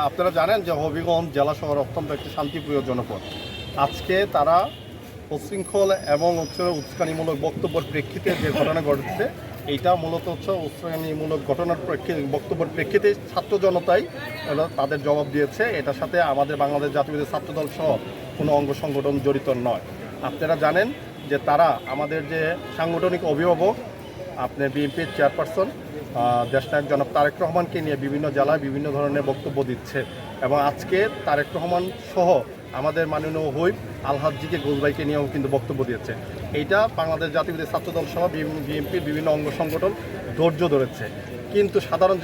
আপনারা জানেন যে হবিগঞ্জ জেলা শহর অত্যন্ত একটি শান্তিপ্রিয় জনপদ। আজকে তারা উচ্ছৃঙ্খল এবং উস্কানিমূলক বক্তব্যের প্রেক্ষিতে যে ঘটনা ঘটেছে, এইটা মূলত উস্কানিমূলক ঘটনার বক্তব্যের প্রেক্ষিতে ছাত্র জনতাই তাদের জবাব দিয়েছে। এটার সাথে আমাদের বাংলাদেশ জাতীয়তাবাদী ছাত্রদল সহ কোনো অঙ্গ সংগঠন জড়িত নয়। আপনারা জানেন যে তারা আমাদের যে সাংগঠনিক অভিভাবক, আপনার বিএনপির চেয়ারপারসন দেশনায়ক জনাব তারেক রহমানকে নিয়ে বিভিন্ন জেলায় বিভিন্ন ধরনের বক্তব্য দিচ্ছে, এবং আজকে তারেক রহমান সহ আমাদের মাননীয় হুইপ আলহাজ্জিকে গোলবাইকে নিয়েও কিন্তু বক্তব্য দিয়েছে। এইটা বাংলাদেশ জাতীয়তাবাদী ছাত্রদল সহ বিএনপির বিভিন্ন অঙ্গ সংগঠন ধৈর্য ধরেছে, কিন্তু সাধারণ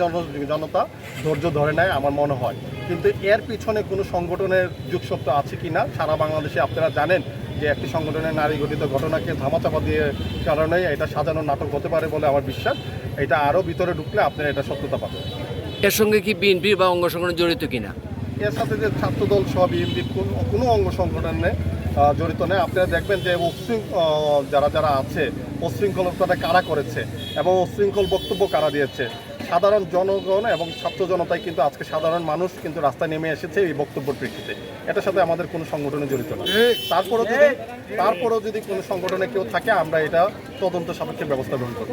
জনতা ধৈর্য ধরে নেয় আমার মনে হয়। কিন্তু এর পিছনে কোনো সংগঠনের যুগসত্য আছে কি না সারা বাংলাদেশে আপনারা জানেন যে একটি সংগঠনের নারী গঠিত ঘটনাকে ধামাচাপা দিয়ে কারণেই এটা সাজানো নাটক হতে পারে বলে আমার বিশ্বাস। এটা আরও ভিতরে ঢুকলে আপনারা এটা সত্যতা পাবেন। এর সঙ্গে কি বিএনপি বা অঙ্গ সংগঠন জড়িত কিনা? এর সাথে যে ছাত্রদল সহ বিএনপির কোনো অঙ্গ সংগঠনে জড়িত নেই। আপনারা দেখবেন যে যারা যারা আছে উচ্ছৃঙ্খলতাটা কারা করেছে এবং উচ্ছৃঙ্খল বক্তব্য কারা দিয়েছে, সাধারণ জনগণ এবং ছাত্র জনতাই কিন্তু আজকে সাধারণ মানুষ কিন্তু রাস্তায় নেমে এসেছে এই বক্তব্যের প্রেক্ষিতে। এটার সাথে আমাদের কোনো সংগঠনে জড়িত না। তারপরও যদি কোনো সংগঠনে কেউ থাকে, আমরা এটা তদন্ত সাপেক্ষে ব্যবস্থা গ্রহণ করব।